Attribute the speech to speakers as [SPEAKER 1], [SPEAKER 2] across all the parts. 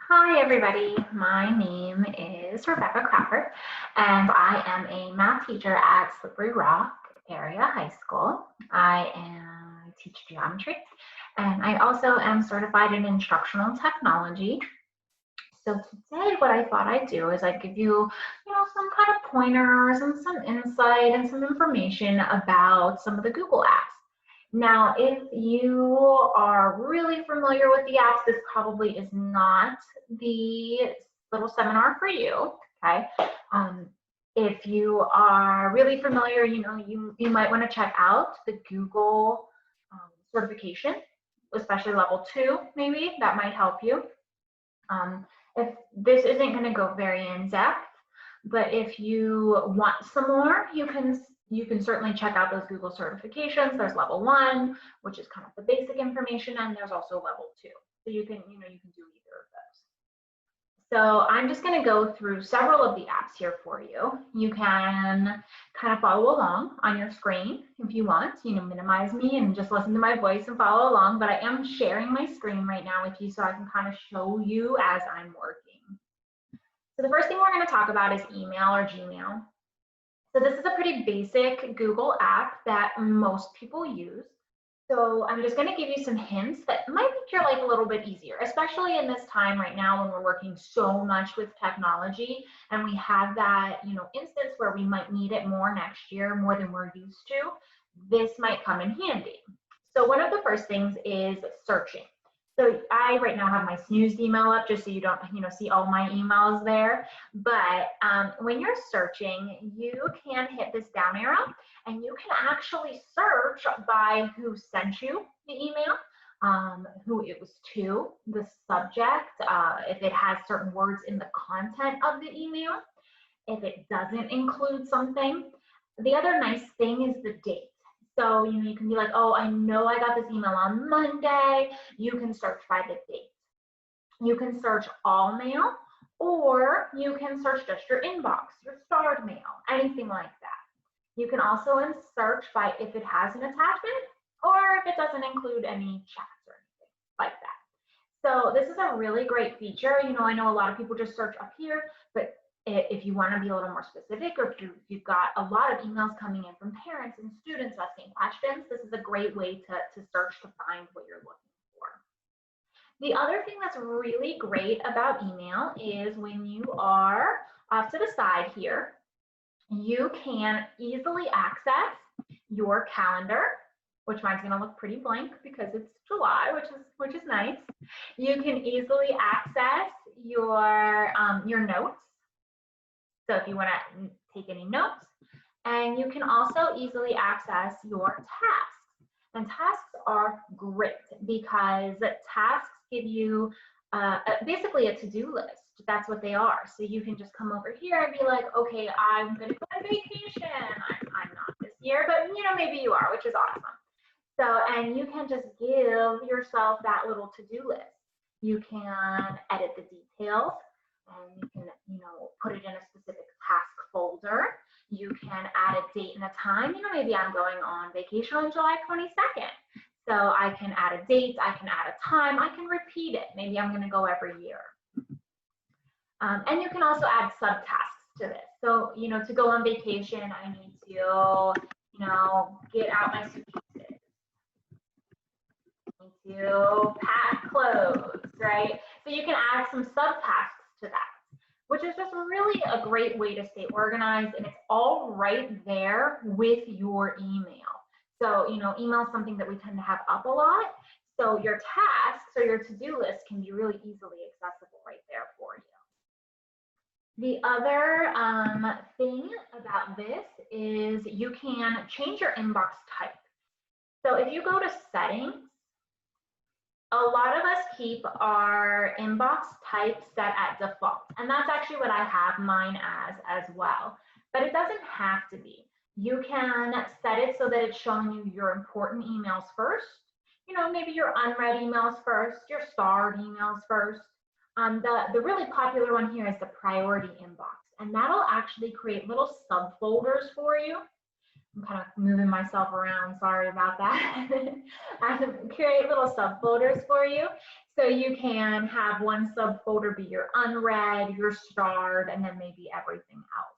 [SPEAKER 1] Hi, everybody. My name is Rebecca Crawford, and I am a math teacher at Slippery Rock Area High School. I teach geometry, and I also am certified in instructional technology. So today, what I thought I'd do is I'd give you, some kind of pointers and some insight and some information about some of the Google apps. Now, if you are really familiar with the apps, this probably is not the little seminar for you, okay? If you are really familiar, you might want to check out the Google certification, especially level 2, maybe, that might help you. If this isn't going to go very in depth, but if you want some more, you can certainly check out those Google certifications. There's level 1, which is kind of the basic information, and there's also level 2. So you can do either of those. So I'm just going to go through several of the apps here for you. You can kind of follow along on your screen if you want, minimize me and just listen to my voice and follow along, but I am sharing my screen right now with you so I can kind of show you as I'm working. So the first thing we're going to talk about is email or Gmail. So this is a pretty basic Google app that most people use. So I'm just going to give you some hints that might make your life a little bit easier, especially in this time right now when we're working so much with technology and we have that, instance where we might need it more next year, more than we're used to. This might come in handy. So one of the first things is searching. So I right now have my snoozed email up just so you don't, see all my emails there. But when you're searching, you can hit this down arrow and you can actually search by who sent you the email, who it was to, the subject, if it has certain words in the content of the email, if it doesn't include something. The other nice thing is the date. So, you can be like, oh, I know I got this email on Monday. You can search by the date. You can search all mail, or you can search just your inbox, your starred mail, anything like that. You can also search by if it has an attachment or if it doesn't include any chats or anything like that. So this is a really great feature. I know a lot of people just search up here, but if you want to be a little more specific, or if you've got a lot of emails coming in from parents and students asking questions, this is a great way to search to find what you're looking for. The other thing that's really great about email is when you are off to the side here, you can easily access your calendar, which mine's going to look pretty blank because it's July, which is nice. You can easily access your notes. So if you want to take any notes, and you can also easily access your tasks. And tasks are great because tasks give you basically a to-do list. That's what they are. So you can just come over here and be like, okay, I'm going to go on vacation. I'm not this year, but maybe you are, which is awesome. So, and you can just give yourself that little to-do list. You can edit the details, and you can, put it in a specific task folder. You can add a date and a time. Maybe I'm going on vacation on July 22nd. So I can add a date, I can add a time, I can repeat it. Maybe I'm going to go every year. And you can also add subtasks to this. So, to go on vacation, I need to, get out my suitcases. I need to pack clothes, right? So you can add some subtasks to that, which is just really a great way to stay organized, and it's all right there with your email. So, email is something that we tend to have up a lot. So your tasks or your to-do list can be really easily accessible right there for you. The other thing about this is you can change your inbox type. So if you go to settings, a lot of us keep our inbox type set at default, and that's actually what I have mine as well, but it doesn't have to be. You can set it so that it's showing you your important emails first, maybe your unread emails first, your starred emails first. The really popular one here is the priority inbox, and that'll actually create little subfolders for you I'm kind of moving myself around, sorry about that. I create little subfolders for you. So you can have one subfolder be your unread, your starred, and then maybe everything else.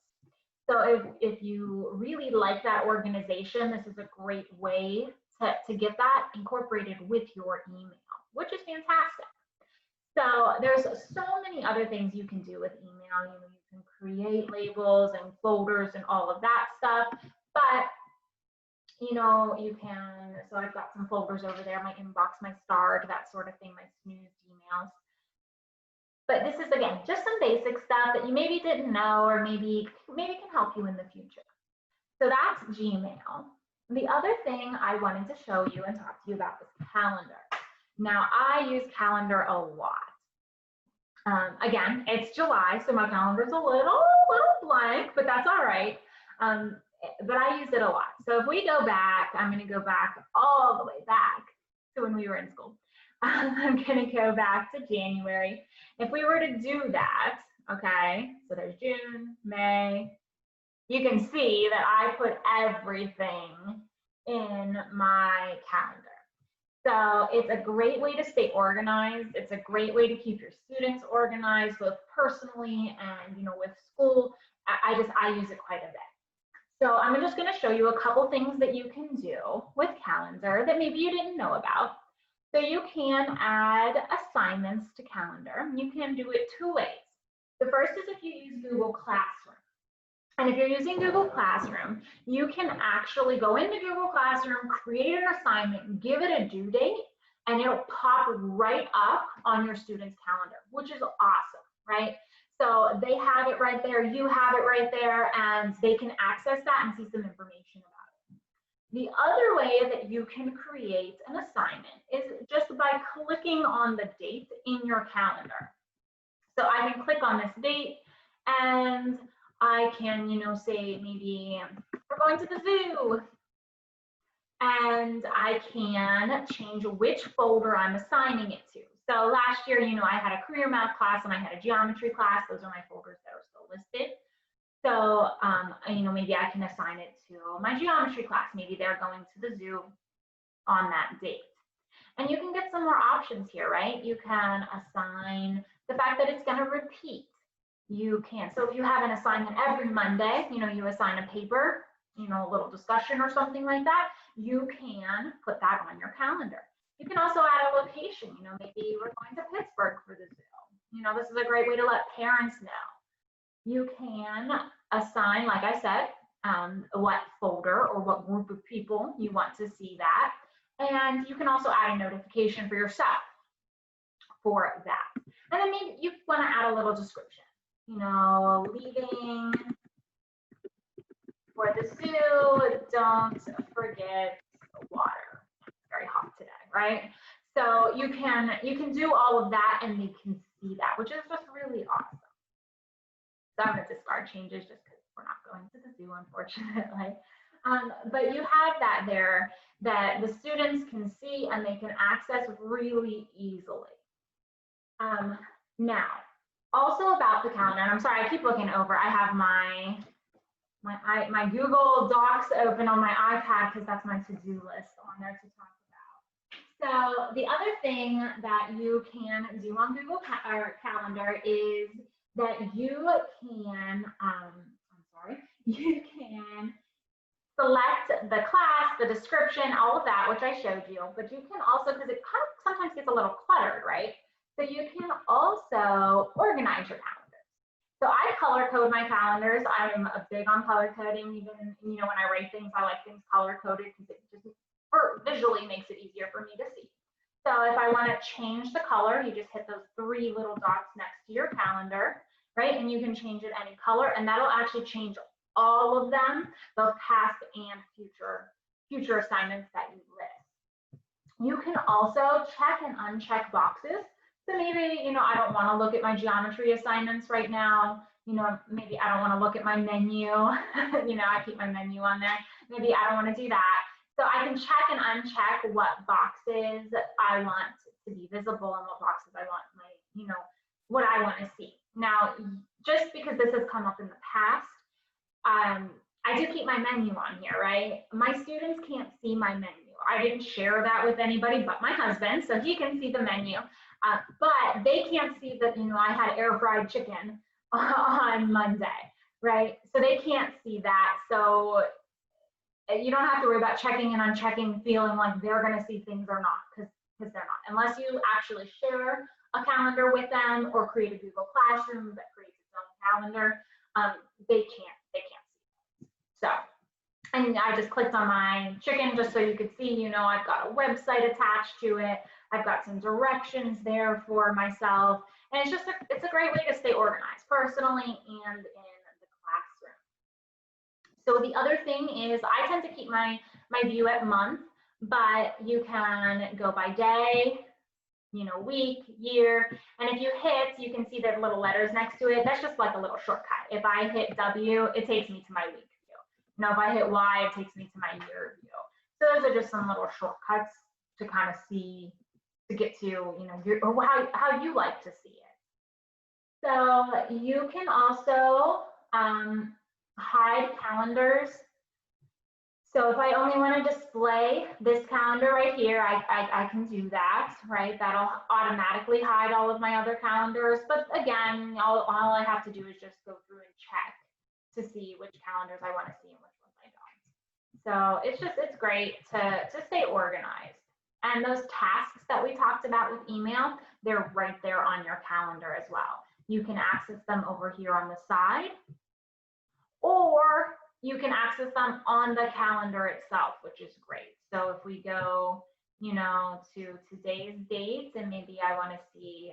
[SPEAKER 1] So if you really like that organization, this is a great way to get that incorporated with your email, which is fantastic. So there's so many other things you can do with email. You know, you can create labels and folders and all of that stuff. But you know, you can, so I've got some folders over there, my inbox, my starred, that sort of thing, my snoozed emails. But this is, again, just some basic stuff that you maybe didn't know or maybe can help you in the future. So that's Gmail. The other thing I wanted to show you and talk to you about is Calendar. Now, I use Calendar a lot. Again, it's July, so my calendar's a little blank, but that's all right. But I use it a lot. So if we go back, I'm going to go back all the way back to when we were in school. I'm going to go back to January. If we were to do that, okay, so there's June, May. You can see that I put everything in my calendar. So it's a great way to stay organized. It's a great way to keep your students organized, both personally and, you know, with school. I use it quite a bit. So I'm just going to show you a couple things that you can do with Calendar that maybe you didn't know about. So you can add assignments to Calendar. You can do it two ways. The first is if you use Google Classroom. And if you're using Google Classroom, you can actually go into Google Classroom, create an assignment, give it a due date, and it'll pop right up on your student's calendar, which is awesome, right? So they have it right there, you have it right there, and they can access that and see some information about it. The other way that you can create an assignment is just by clicking on the date in your calendar. So I can click on this date and I can, you know, say maybe we're going to the zoo. And I can change which folder I'm assigning it to. So last year, you know, I had a career math class and I had a geometry class. Those are my folders that are still listed. So, you know, maybe I can assign it to my geometry class. Maybe they're going to the zoo on that date. And you can get some more options here, right? You can assign the fact that it's going to repeat. You can, so if you have an assignment every Monday, you know, you assign a paper, you know, a little discussion or something like that, you can put that on your calendar. You can also add a location, you know, maybe we're going to Pittsburgh for the zoo. You know, this is a great way to let parents know. You can assign, like I said, what folder or what group of people you want to see that. And you can also add a notification for yourself for that. And then maybe you want to add a little description. You know, leaving for the zoo, don't forget water. It's very hot today, right? So you can do all of that and they can see that, which is just really awesome. So I'm going to discard changes just because we're not going to the zoo, unfortunately. But you have that there that the students can see and they can access really easily. Now, also about the calendar, and I'm sorry, I keep looking over. I have my Google Docs open on my iPad because that's my to-do list on there to talk about. So the other thing that you can do on Google Calendar is that you can, you can select the class, the description, all of that, which I showed you, but you can also, because it kind of sometimes gets a little cluttered, right? So you can also organize your calendars. So I color code my calendars. I'm a big on color coding. Even, you know, when I write things, I like things color coded because it just visually makes it easier for me to see. So if I want to change the color, you just hit those three little dots next to your calendar, right? And you can change it any color, and that'll actually change all of them, both past and future assignments that you list. You can also check and uncheck boxes. So maybe, you know, I don't want to look at my geometry assignments right now. You know, maybe I don't want to look at my menu. You know, I keep my menu on there. Maybe I don't want to do that. So I can check and uncheck what boxes I want to be visible and what boxes I want my, you know, what I want to see. Now, just because this has come up in the past, I do keep my menu on here, right? My students can't see my menu. I didn't share that with anybody but my husband, so he can see the menu. But they can't see that, I had air fried chicken on Monday, right? So they can't see that. So you don't have to worry about checking and unchecking, feeling like they're going to see things or not, because they're not. Unless you actually share a calendar with them or create a Google Classroom that creates its own calendar, they can't see it. So, and I just clicked on my chicken just so you could see, I've got a website attached to it. I've got some directions there for myself. And it's a great way to stay organized personally and in the classroom. So the other thing is I tend to keep my view at month, but you can go by day, week, year, and if you hit, you can see the little letters next to it. That's just like a little shortcut. If I hit W, it takes me to my week view. If I hit Y, it takes me to my year view. So those are just some little shortcuts to kind of see, to get to, or how you like to see it. So you can also hide calendars. So if I only want to display this calendar right here, I can do that, right? That'll automatically hide all of my other calendars. But again, all I have to do is just go through and check to see which calendars I want to see and which ones I don't. So it's great to stay organized. And those tasks that we talked about with email, they're right there on your calendar as well. You can access them over here on the side, or you can access them on the calendar itself, which is great. So if we go, to today's dates, and maybe I want to see,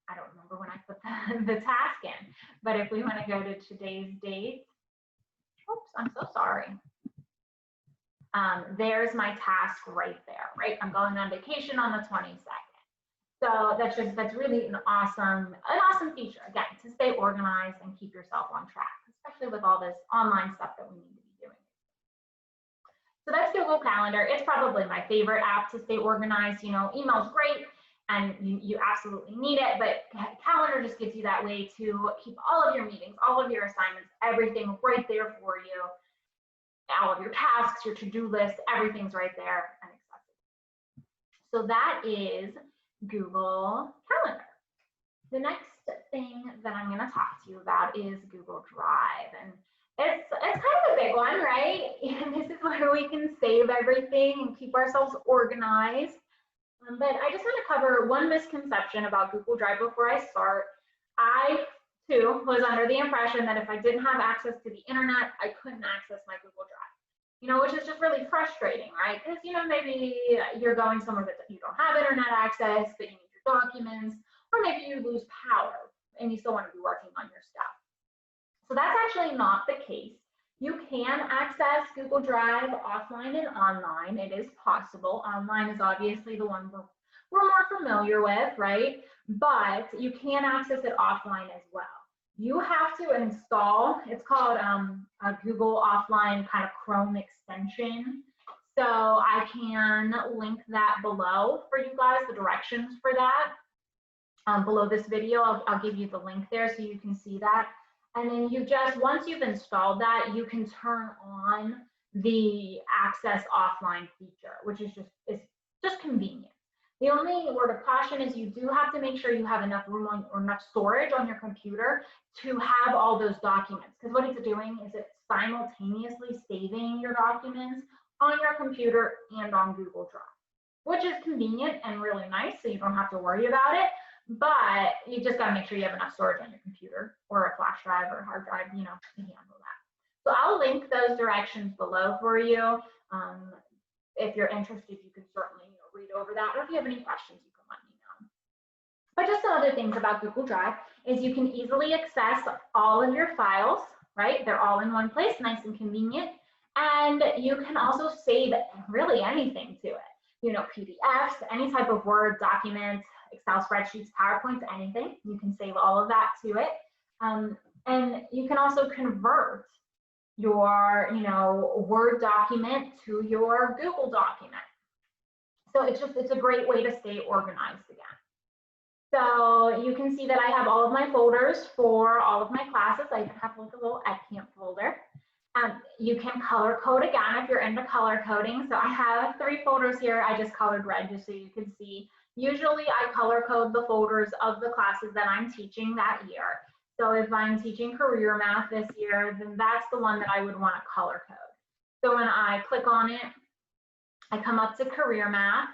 [SPEAKER 1] I don't remember when I put the task in, but if we want to go to today's date, oops, I'm so sorry. There's my task right there, right? I'm going on vacation on the 22nd. So that's really an awesome feature, again, to stay organized and keep yourself on track, especially with all this online stuff that we need to be doing. So that's Google Calendar. It's probably my favorite app to stay organized. Email's great and you absolutely need it, but Calendar just gives you that way to keep all of your meetings, all of your assignments, everything right there for you. All of your tasks, your to-do list, everything's right there and accessible. So that is Google Calendar. The next thing that I'm going to talk to you about is Google Drive, and it's kind of a big one, right? And this is where we can save everything and keep ourselves organized. But I just want to cover one misconception about Google Drive before I start. I too was under the impression that if I didn't have access to the internet, I couldn't access my Google Drive. Which is just really frustrating, right? Because, maybe you're going somewhere that you don't have internet access, but you need your documents, or maybe you lose power and you still want to be working on your stuff. So that's actually not the case. You can access Google Drive offline and online. It is possible. Online is obviously the one we're more familiar with, right? But you can access it offline as well. You have to install, it's called a Google offline kind of Chrome extension. So I can link that below for you guys, the directions for that. Below this video, I'll give you the link there so you can see that. And then you just, once you've installed that, you can turn on the access offline feature, which is just convenient. The only word of caution is you do have to make sure you have enough room or enough storage on your computer to have all those documents. Because what it's doing is it's simultaneously saving your documents on your computer and on Google Drive, which is convenient and really nice, so you don't have to worry about it. But you just got to make sure you have enough storage on your computer or a flash drive or a hard drive, to handle that. So I'll link those directions below for you. If you're interested, you can certainly read over that, or if you have any questions, you can let me know. But just some other things about Google Drive is you can easily access all of your files, right? They're all in one place, nice and convenient. And you can also save really anything to it. PDFs, any type of Word document, Excel spreadsheets, PowerPoints, anything. You can save all of that to it. And you can also convert your, Word document to your Google document. So it's a great way to stay organized again. So you can see that I have all of my folders for all of my classes. I have like a little EdCamp folder. You can color code again if you're into color coding. So I have 3 folders here. I just colored red just so you can see. Usually I color code the folders of the classes that I'm teaching that year. So if I'm teaching career math this year, then that's the one that I would want to color code. So when I click on it, I come up to career math,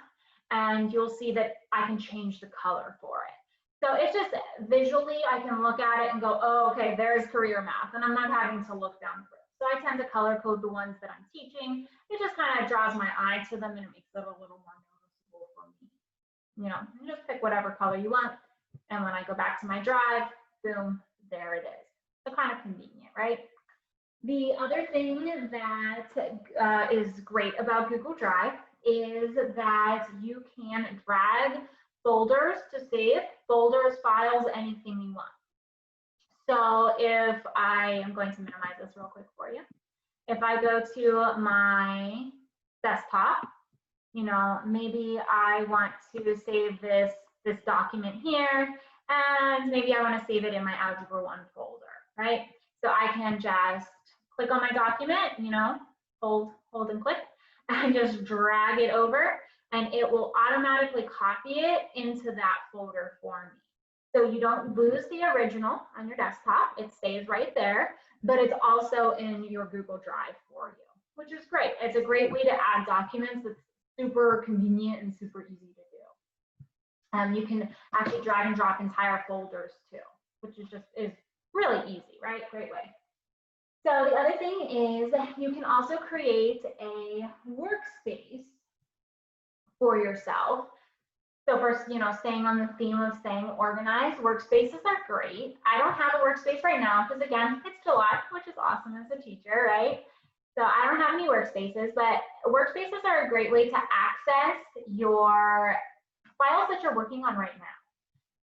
[SPEAKER 1] and you'll see that I can change the color for it. So it's just visually, I can look at it and go, oh, okay, there's career math, and I'm not having to look down through. So I tend to color code the ones that I'm teaching. It just kind of draws my eye to them, and it makes it a little more noticeable for me. You know, you just pick whatever color you want, and when I go back to my drive, boom, there it is. So kind of convenient, right? The other thing that is great about Google Drive is that you can drag folders to save, folders, files, anything you want. So if I am going to minimize this real quick for you. If I go to my desktop, you know, maybe I want to save this document here, and maybe I want to save it in my Algebra 1 folder, right? So I can just click on my document, you know, hold and click, and just drag it over, and it will automatically copy it into that folder for me. So you don't lose the original on your desktop, it stays right there, but it's also in your Google Drive for you, which is great. It's a great way to add documents that's super convenient and super easy to do. You can actually drag and drop entire folders too, which is really easy, right? Great way. So the other thing is you can also create a workspace for yourself. So first, you know, staying on the theme of staying organized, workspaces are great. I don't have a workspace right now because again, it's July, which is awesome as a teacher, right? So I don't have any workspaces, but workspaces are a great way to access your files that you're working on right now.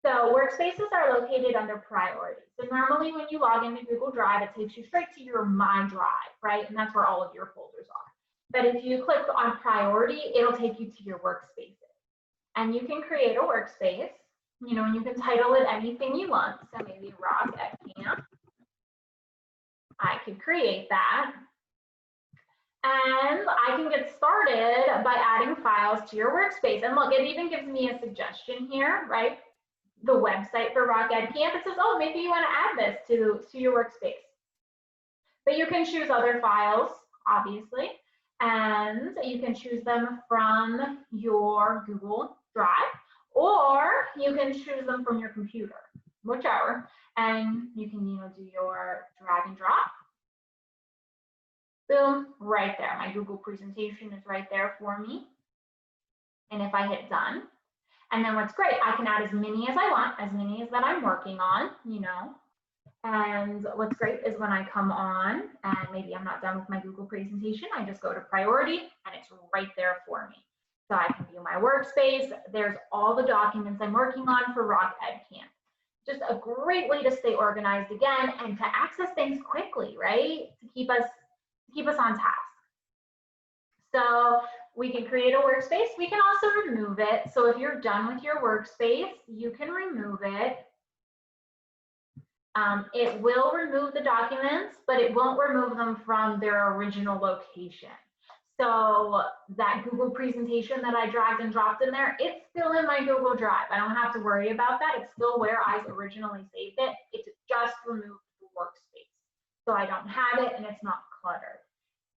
[SPEAKER 1] So workspaces are located under priorities. So normally when you log into Google Drive, it takes you straight to your My Drive, right? And that's where all of your folders are. But if you click on priority, it'll take you to your workspaces. And you can create a workspace, you know, and you can title it anything you want. So maybe Rock at Camp. I could create that. And I can get started by adding files to your workspace. And look, it even gives me a suggestion here, right? The website for Rock Ed Camp. It says, oh, maybe you want to add this to your workspace. But you can choose other files, obviously, and you can choose them from your Google Drive, or you can choose them from your computer, whichever, and you can, you know, do your drag and drop. Boom, right there. My Google presentation is right there for me. And if I hit done, and then what's great, I can add as many as I want, as many as that I'm working on, you know. And what's great is when I come on and maybe I'm not done with my Google presentation, I just go to priority and it's right there for me. So I can view my workspace. There's all the documents I'm working on for Rock Ed Camp. Just a great way to stay organized again and to access things quickly, right? To keep us on task. So we can create a workspace. We can also remove it. So if you're done with your workspace, you can remove it. It will remove the documents, but it won't remove them from their original location. So that Google presentation that I dragged and dropped in there, it's still in my Google Drive. I don't have to worry about that. It's still where I originally saved it. It's just removed the workspace. So I don't have it and it's not cluttered.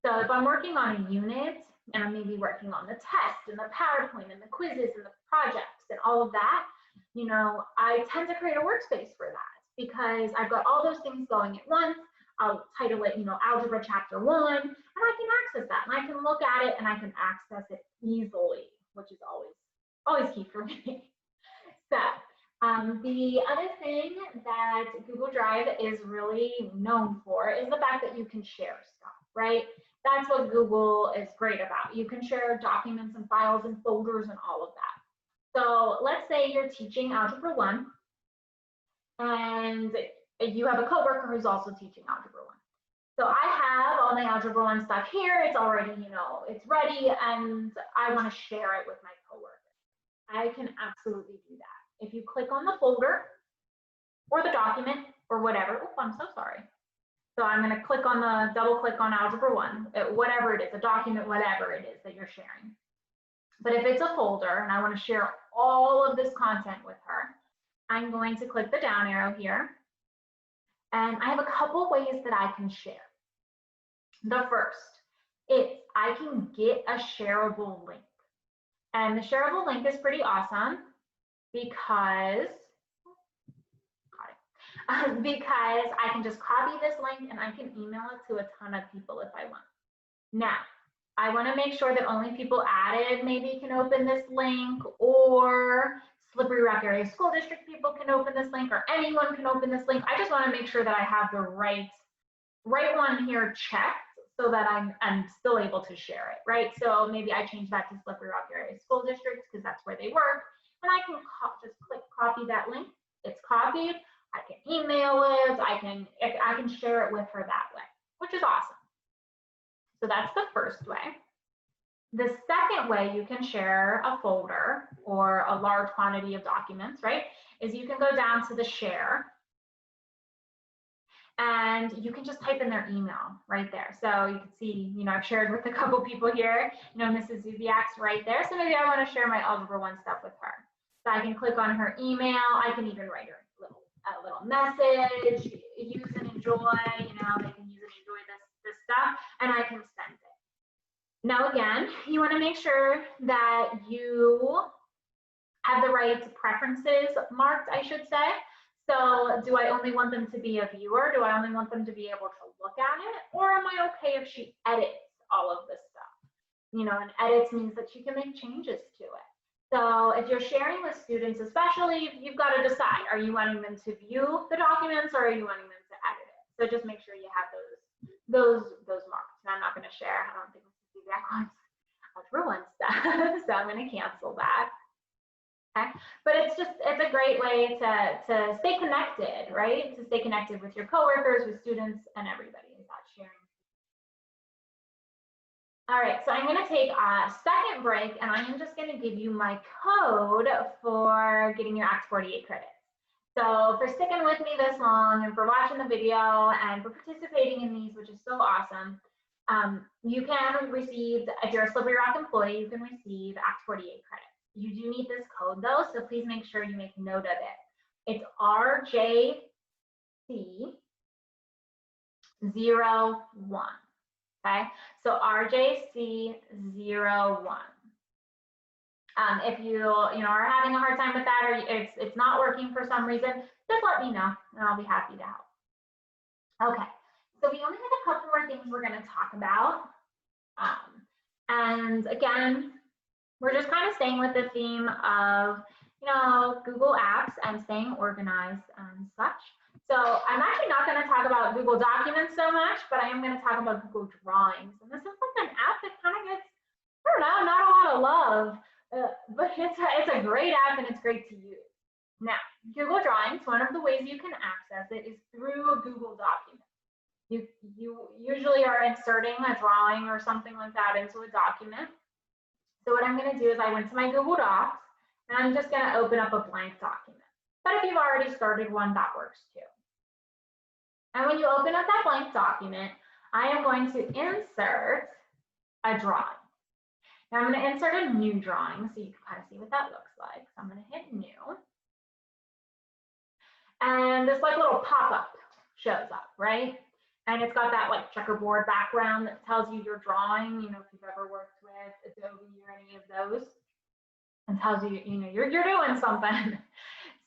[SPEAKER 1] So if I'm working on a unit and I'm maybe working on the test and the PowerPoint and the quizzes and the projects and all of that, you know, I tend to create a workspace for that because I've got all those things going at once. I'll title it, you know, Algebra Chapter 1, and I can access that and I can look at it and I can access it easily, which is always key for me. So the other thing that Google Drive is really known for is the fact that you can share stuff, right? That's what Google is great about. You can share documents and files and folders and all of that. So let's say you're teaching Algebra 1 and you have a coworker who's also teaching Algebra 1. So I have all my Algebra 1 stuff here. It's already, you know, it's ready and I want to share it with my coworker. I can absolutely do that. If you click on the folder or the document or whatever, oh, I'm so sorry. So I'm going to click on the double click on Algebra 1, whatever it is, a document, whatever it is that you're sharing. But if it's a folder and I want to share all of this content with her, I'm going to click the down arrow here. And I have a couple ways that I can share. The first is I can get a shareable link. And the shareable link is pretty awesome because I can just copy this link and I can email it to a ton of people if I want. Now, I want to make sure that only people added maybe can open this link, or Slippery Rock Area School District people can open this link, or anyone can open this link. I just want to make sure that I have the right one here checked so that I'm still able to share it, right? So maybe I change that to Slippery Rock Area School District because that's where they work. And I can just click copy that link. It's copied. I can email it. I can share it with her that way, which is awesome. So that's the first way. The second way you can share a folder or a large quantity of documents, right, is you can go down to the share and you can just type in their email right there. So you can see, I've shared with a couple people here, Mrs. Zubiak's right there. So maybe I want to share my Algebra 1 stuff with her. So I can click on her email. I can even write her a little message, use and enjoy, they can use and enjoy this stuff, and I can send it. Now, again, you want to make sure that you have the right preferences marked, I should say. So do I only want them to be a viewer? Do I only want them to be able to look at it? Or am I okay if she edits all of this stuff? And edits means that she can make changes to it. So if you're sharing with students, especially, you've got to decide, are you wanting them to view the documents or are you wanting them to edit it? So just make sure you have those marks. And I'm not going to share, I don't think that one's Algebra 1 stuff. So I'm going to cancel that. Okay. But it's a great way to stay connected, right? To stay connected with your coworkers, with students, and everybody about sharing. All right, so I'm going to take a second break, and I'm just going to give you my code for getting your ACTS 48 credits. So for sticking with me this long, and for watching the video, and for participating in these, which is so awesome, you can receive, if you're a Slippery Rock employee, you can receive ACTS 48 credits. You do need this code though, so please make sure you make note of it. It's RJC01. Okay, so RJC01. If you are having a hard time with that, or it's not working for some reason, just let me know and I'll be happy to help. Okay, so we only have a couple more things we're going to talk about. And again, we're just kind of staying with the theme of Google Apps and staying organized and such. So I'm actually not going to talk about Google Documents so much, but I am going to talk about Google Drawings. And this is like an app that kind of gets, I don't know, not a lot of love, but it's a great app and it's great to use. Now, Google Drawings, one of the ways you can access it is through a Google document. You usually are inserting a drawing or something like that into a document. So what I'm going to do is I went to my Google Docs and I'm just going to open up a blank document. But if you've already started one, that works too. And when you open up that blank document, I am going to insert a drawing. Now I'm going to insert a new drawing so you can kind of see what that looks like. So I'm going to hit new. And this like little pop-up shows up, right? And it's got that like checkerboard background that tells you your drawing, if you've ever worked with Adobe or any of those, and tells you, you're doing something.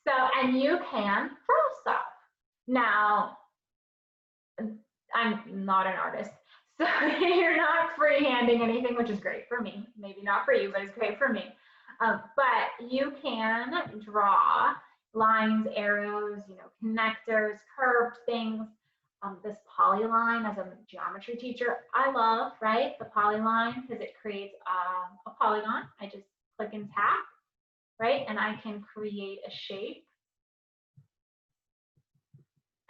[SPEAKER 1] So, and you can draw stuff. Now, I'm not an artist, so you're not freehanding anything, which is great for me. Maybe not for you, but it's great for me. But you can draw lines, arrows, connectors, curved things. This polyline, as a geometry teacher, I love, right? The polyline, because it creates a polygon. I just click and tap, right? And I can create a shape.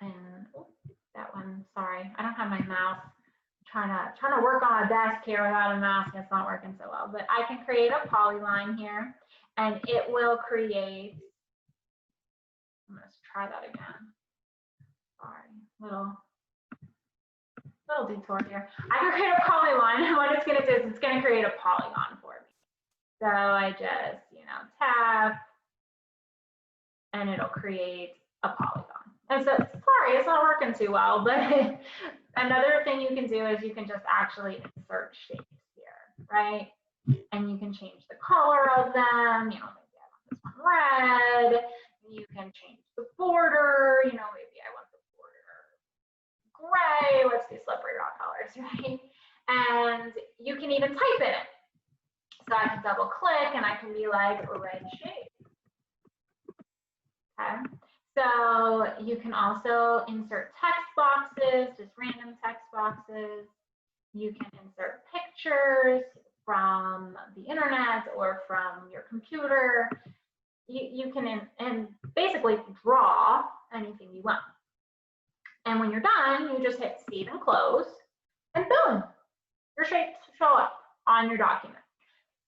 [SPEAKER 1] And oh, that one, sorry, I don't have my mouse. I'm trying to work on a desk here without a mouse, and it's not working so well. But I can create a polyline here, and it will create. I'm gonna try that again. Sorry, little little detour here. I can create a polygon, and what it's going to do is it's going to create a polygon for me. So I just, tap, and it'll create a polygon. And so, sorry, it's not working too well, but another thing you can do is you can just actually insert shapes here, right? And you can change the color of them, maybe I want this one red. You can change the border, maybe I want the border gray. Let's do Slippery Rock colors, right? And you can even type in it. So I can double click and I can be like red shape. Okay. So you can also insert text boxes, just random text boxes. You can insert pictures from the internet or from your computer. You can and basically draw anything you want. And when you're done, you just hit save and close, and boom, your shapes show up on your document.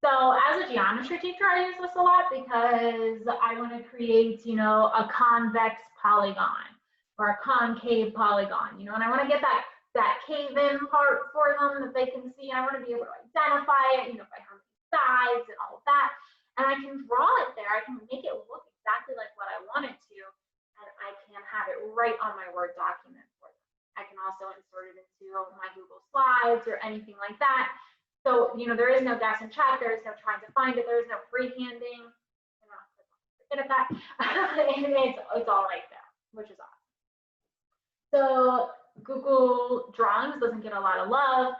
[SPEAKER 1] So as a geometry teacher, I use this a lot because I want to create, a convex polygon or a concave polygon, and I want to get that cave-in part for them that they can see. I want to be able to identify it, by how many sides and all of that. And I can draw it there. I can make it look exactly like what I want it to, and I can have it right on my Word document for them. I can also insert it into my Google Slides or anything like that. So, there is no guess and check, there is no trying to find it, there is no freehanding. Forget of that. It's all right there, which is awesome. So Google Drawings doesn't get a lot of love,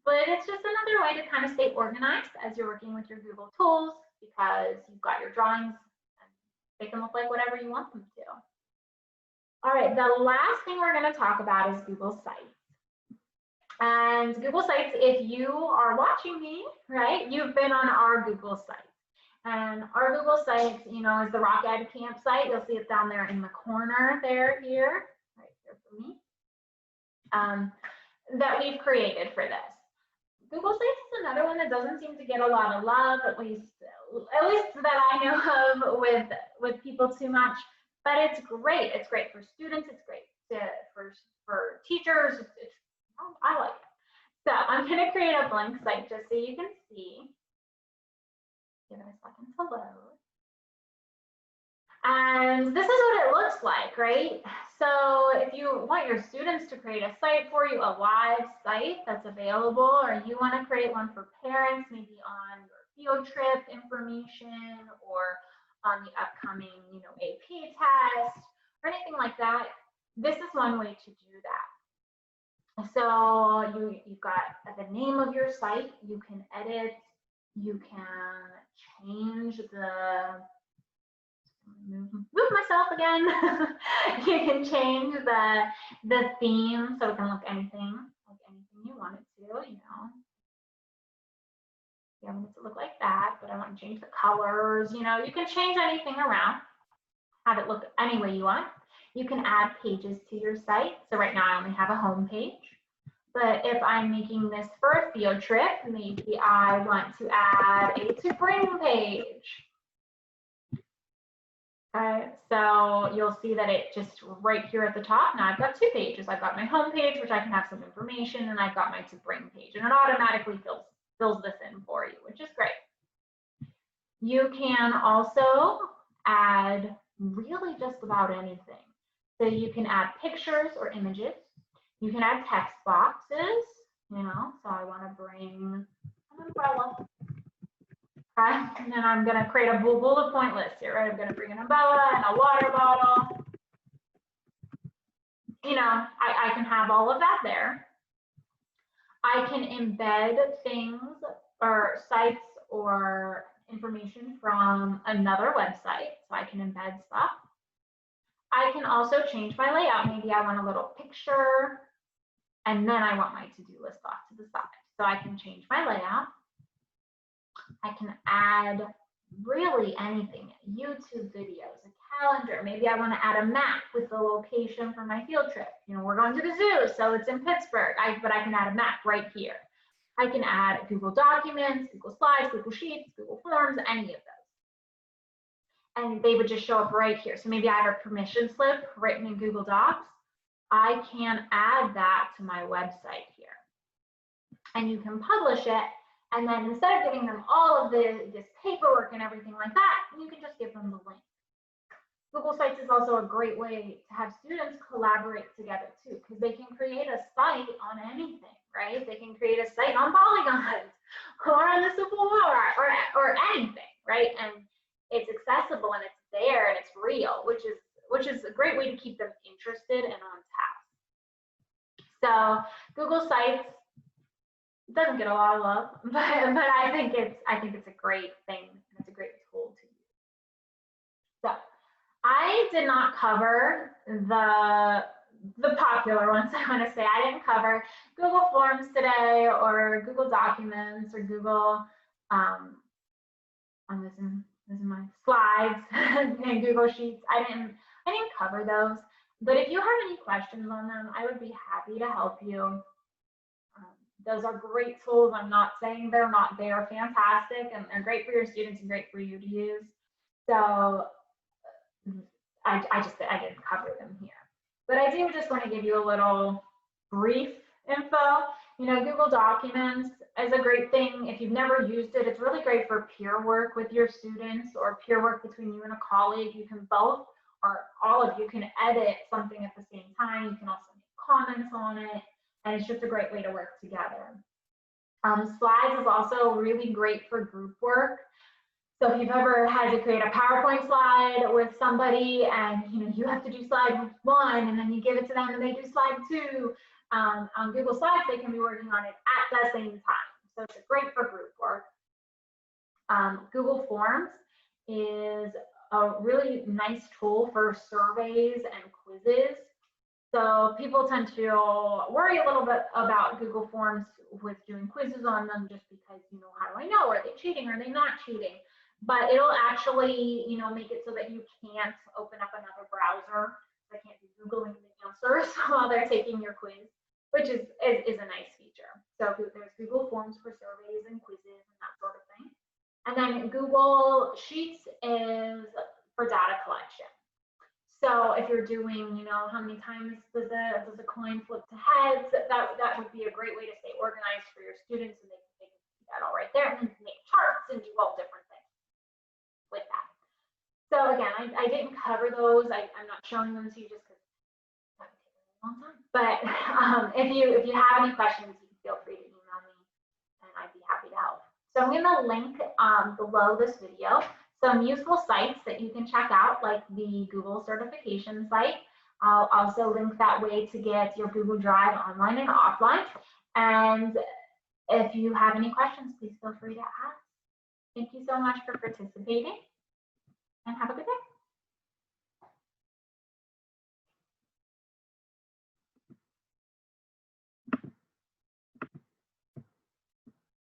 [SPEAKER 1] but it's just another way to kind of stay organized as you're working with your Google tools, because you've got your drawings and they can look like whatever you want them to. All right, the last thing we're going to talk about is Google Sites. And Google Sites, if you are watching me, right, you've been on our Google Sites. And our Google Sites, is the Rock Ed campsite. You'll see it down there in the corner there, here, right here for me, that we've created for this. Google Sites is another one that doesn't seem to get a lot of love, at least that I know of with people too much. But it's great. It's great for students. It's great for teachers. I like it. So I'm going to create a blank site just so you can see. Give it a second to load. And this is what it looks like, right? So if you want your students to create a site for you, a live site that's available, or you want to create one for parents, maybe on your field trip information or on the upcoming, AP test or anything like that, this is one way to do that. So you've got the name of your site, you can edit, you can change move myself again. You can change the theme so it can look anything you want it to, I want it to look like that, but I want to change the colors, you can change anything around, have it look any way you want. You can add pages to your site. So right now I only have a home page. But if I'm making this for a field trip, maybe I want to add a to bring page. Okay, so you'll see that it just right here at the top. Now I've got two pages. I've got my home page, which I can have some information, and I've got my to bring page, and it automatically fills this in for you, which is great. You can also add really just about anything. So you can add pictures or images. You can add text boxes, so I want to bring an umbrella. Okay, and then I'm going to create a bullet point list here, right? I'm going to bring an umbrella and a water bottle. I can have all of that there. I can embed things or sites or information from another website, so I can embed stuff. I can also change my layout. Maybe I want a little picture, and then I want my to-do list off to the side. So I can change my layout. I can add really anything, YouTube videos, a calendar. Maybe I want to add a map with the location for my field trip. We're going to the zoo, so it's in Pittsburgh, but I can add a map right here. I can add Google Documents, Google Slides, Google Sheets, Google Forms, any of those. And they would just show up right here. So maybe I have a permission slip written in Google Docs. I can add that to my website here. And you can publish it. And then instead of giving them all of this paperwork and everything like that, you can just give them the link. Google Sites is also a great way to have students collaborate together too, because they can create a site on anything, right? They can create a site on polygons or on the Civil War or anything, right? And it's accessible and it's there and it's real, which is a great way to keep them interested and on task. So Google Sites doesn't get a lot of love, but I think it's a great thing and it's a great tool to use. So I did not cover the popular ones. I want to say I didn't cover Google Forms today or Google Documents or Google this is my slides and Google Sheets. I didn't cover those. But if you have any questions on them, I would be happy to help you. Those are great tools. I'm not saying they're not. They are fantastic and they're great for your students and great for you to use. So I didn't cover them here. But I do just want to give you a little brief info. You know, Google Documents is a great thing. If you've never used it, it's really great for peer work with your students or peer work between you and a colleague. You can both or all of you can edit something at the same time. You can also make comments on it. And it's just a great way to work together. Slides is also really great for group work. So if you've ever had to create a PowerPoint slide with somebody and you have to do slide 1 and then you give it to them and they do slide 2, on Google Slides, they can be working on it at the same time. So it's great for group work. Google Forms is a really nice tool for surveys and quizzes. So people tend to worry a little bit about Google Forms with doing quizzes on them just because, how do I know? Are they cheating? Are they not cheating? But it'll actually, make it so that you can't open up another browser. They can't be Googling the answers while they're taking your quiz, which is a nice feature. So there's Google Forms for surveys and quizzes and that sort of thing. And then Google Sheets is for data collection. So if you're doing, how many times does a coin flip to heads, that would be a great way to stay organized for your students, and they can see that all right there, and then make charts and do all different things with that. So again, I didn't cover those. I'm not showing them to you just because that would take a long time. But if you have any questions, you can feel free to email me, and I'd be happy to help. So I'm going to link below this video some useful sites that you can check out, like the Google certification site. I'll also link that way to get your Google Drive online and offline. And if you have any questions, please feel free to ask. Thank you so much for participating and have a good day.